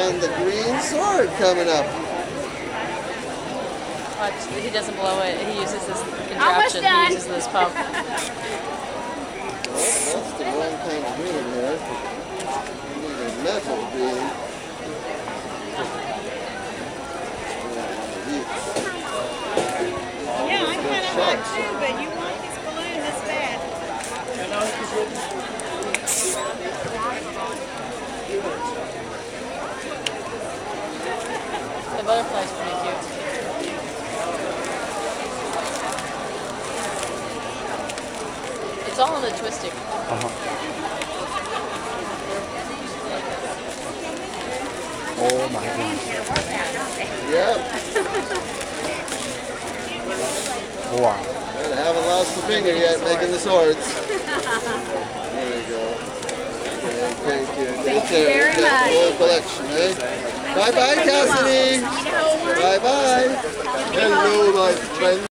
And the green sword coming up. Watch, he doesn't blow it. He uses this contraption. He uses this pump. Oh, that's the wrong kind of green there. We need a metal green. Yeah, I kind of like too, but you want this balloon this bad. The butterfly's pretty cute. It's all in the twisting. Oh my gosh. Yep. Wow. And I haven't lost a finger yet making the swords. There you go. Thank you. Thank you very much. The whole collection, eh? Bye-bye, Cassidy. Bye-bye. Hello, my friend.